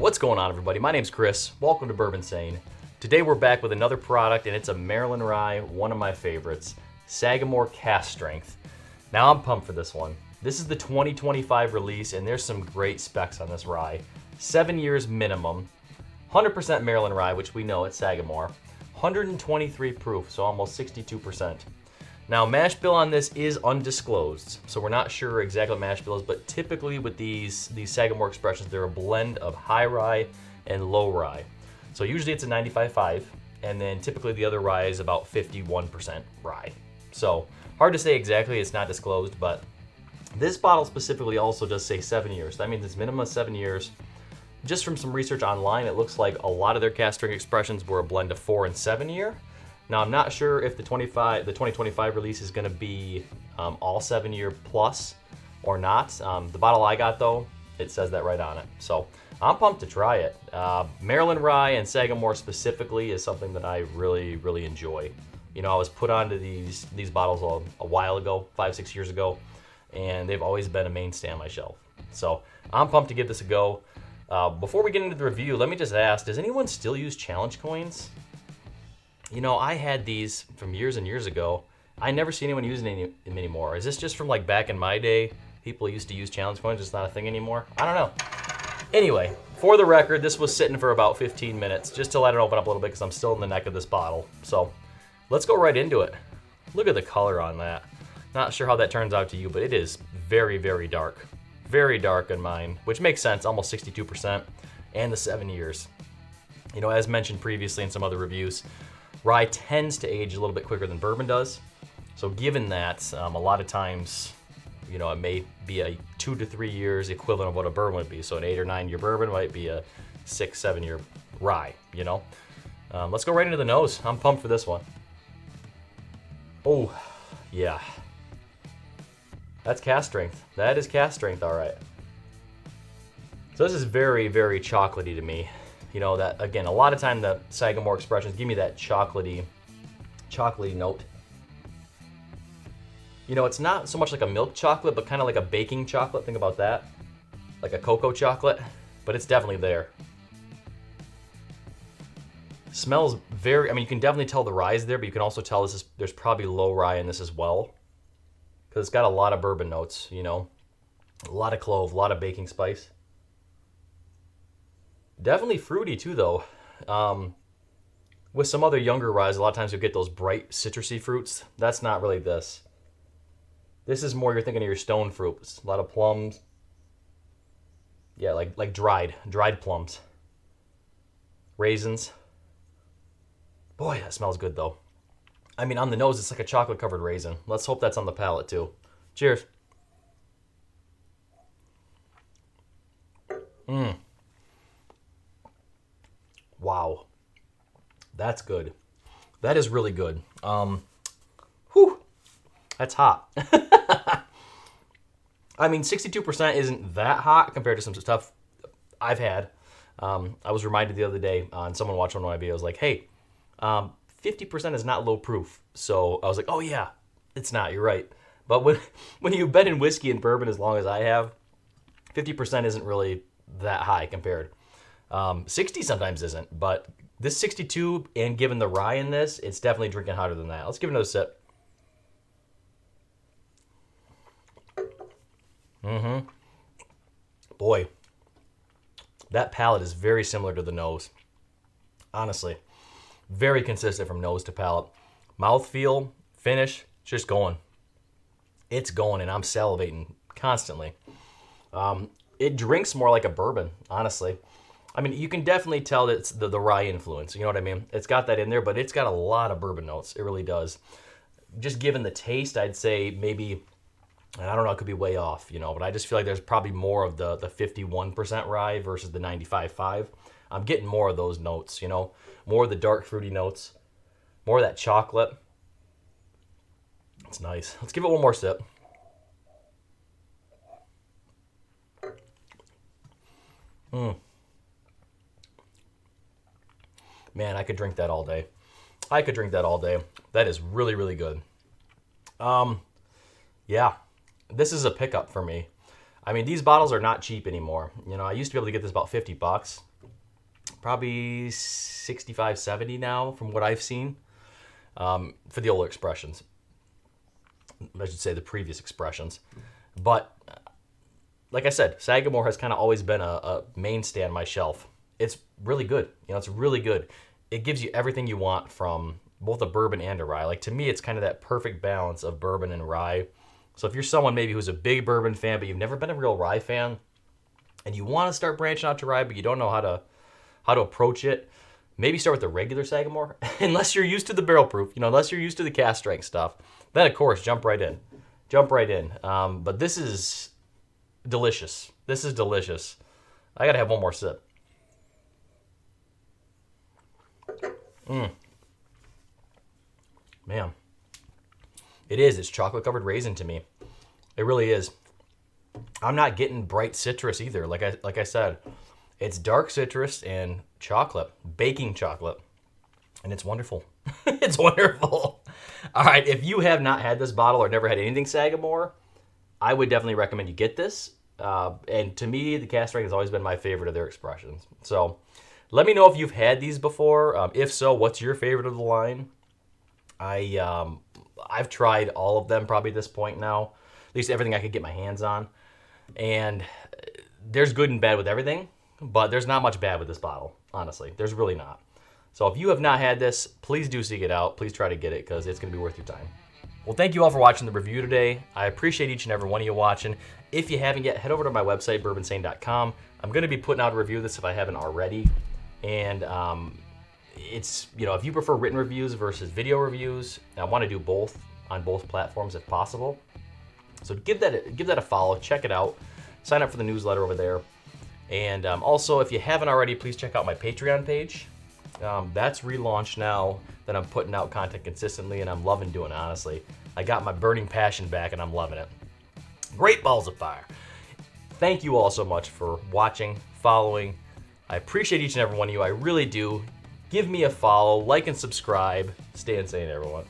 What's going on, everybody? My name's Chris. Welcome to Bourbinsane. Today we're back with another product, and it's a Maryland rye, one of my favorites, Sagamore Cask Strength. Now I'm pumped for this one. This is the 2025 release, and there's some great specs on this rye. 7 years minimum, 100% Maryland rye, which we know at Sagamore, 123 proof, so almost 62%. Now, mash bill on this is undisclosed, so we're not sure exactly what mash bill is, but typically with these Sagamore expressions, they're a blend of high rye and low rye. So usually it's a 95.5, and then typically the other rye is about 51% rye. So hard to say exactly, it's not disclosed, but this bottle specifically also does say 7 years. That means it's minimum of 7 years. Just from some research online, it looks like a lot of their cask strength expressions were a blend of 4 and 7 year. Now, I'm not sure if the 2025 release is going to be all 7 year plus or not. The bottle I got, though, it says that right on it. So I'm pumped to try it. Maryland rye and Sagamore specifically is something that I really enjoy. You know, I was put onto these bottles a while ago, 5-6 years ago, and they've always been a mainstay on my shelf. So I'm pumped to give this a go. Before we get into the review, let me just ask, does anyone still use challenge coins? You know, I had these from years and years ago. I never see anyone using them anymore. Is this just from like back in my day? People used to use challenge coins, it's not a thing anymore? I don't know. Anyway, for the record, this was sitting for about 15 minutes, just to let it open up a little bit because I'm still in the neck of this bottle. So let's go right into it. Look at the color on that. Not sure how that turns out to you, but it is very dark. Very dark in mine, which makes sense, almost 62%, and the 7 years. You know, as mentioned previously in some other reviews, rye tends to age a little bit quicker than bourbon does. So given that, a lot of times, you know, it may be a 2 to 3 years equivalent of what a bourbon would be. So an 8 or 9 year bourbon might be a 6-7 year rye, you know. Let's go right into the nose. I'm pumped for this one. Oh, yeah. That's cask strength. That is cask strength, all right. So this is very chocolatey to me. You know, that, again, a lot of time the Sagamore expressions give me that chocolatey note. You know, it's not so much like a milk chocolate, but kind of like a baking chocolate. Think about that. Like a cocoa chocolate, but it's definitely there. Smells very, I mean, you can definitely tell the rye is there, but you can also tell there's probably low rye in this as well. Because it's got a lot of bourbon notes, you know. A lot of clove, a lot of baking spice. Definitely fruity too, though. With some other younger ryes, a lot of times you'll get those bright citrusy fruits. That's not really this. This is more, you're thinking of your stone fruits. A lot of plums. Yeah, like dried plums. Raisins. Boy, that smells good, though. I mean, on the nose, it's like a chocolate-covered raisin. Let's hope that's on the palate, too. Cheers. Wow. That's good. That is really good. Whew. That's hot. I mean, 62% isn't that hot compared to some stuff I've had. I was reminded the other day on someone watching one of my videos, like, hey, 50% is not low proof. So I was like, oh yeah, it's not, you're right. But when you've been in whiskey and bourbon as long as I have, 50% isn't really that high compared. 60 sometimes isn't, but this 62, and given the rye in this, it's definitely drinking hotter than that. Let's give it another sip. Boy, that palate is very similar to the nose. Honestly, very consistent from nose to palate. Mouthfeel, finish, it's just going. It's going, and I'm salivating constantly. It drinks more like a bourbon, honestly. I mean, you can definitely tell that it's the rye influence. You know what I mean? It's got that in there, but it's got a lot of bourbon notes. It really does. Just given the taste, I'd say maybe, and I don't know, it could be way off, you know, but I just feel like there's probably more of the 51% rye versus the 95.5. I'm getting more of those notes, you know, more of the dark fruity notes, more of that chocolate. It's nice. Let's give it one more sip. Man, I could drink that all day. I could drink that all day. That is really good. Yeah, this is a pickup for me. I mean, these bottles are not cheap anymore. You know, I used to be able to get this about 50 bucks. Probably 65, 70 now from what I've seen for the older expressions. I should say the previous expressions. But like I said, Sagamore has kind of always been a mainstay on my shelf. It's really good. You know, it's really good. It gives you everything you want from both a bourbon and a rye. Like, to me, it's kind of that perfect balance of bourbon and rye. So if you're someone maybe who's a big bourbon fan, but you've never been a real rye fan, and you want to start branching out to rye, but you don't know how to approach it, maybe start with the regular Sagamore. Unless you're used to the barrel proof, you know, unless you're used to the cask strength stuff, then of course, jump right in. Jump right in. But this is delicious. This is delicious. I gotta have one more sip. Man. It is. It's chocolate covered raisin to me. It really is. I'm not getting bright citrus either. Like I said, it's dark citrus and chocolate, baking chocolate, and it's wonderful. It's wonderful. All right, if you have not had this bottle or never had anything Sagamore, I would definitely recommend you get this. And to me, the cask strength has always been my favorite of their expressions. So let me know if you've had these before. If so, what's your favorite of the line? I've tried all of them probably at this point now, at least everything I could get my hands on. And there's good and bad with everything, but there's not much bad with this bottle, honestly. There's really not. So if you have not had this, please do seek it out. Please try to get it because it's going to be worth your time. Well, thank you all for watching the review today. I appreciate each and every one of you watching. If you haven't yet, head over to my website, bourbinsane.com. I'm going to be putting out a review of this if I haven't already. And it's, you know, if you prefer written reviews versus video reviews, I want to do both on both platforms if possible. So give that a follow, check it out, sign up for the newsletter over there. And also, if you haven't already, please check out my Patreon page. That's relaunched now that I'm putting out content consistently, and I'm loving doing it, honestly. I got my burning passion back, and I'm loving it. Great balls of fire. Thank you all so much for watching, following. I appreciate each and every one of you. I really do. Give me a follow, like and subscribe. Stay insane, everyone.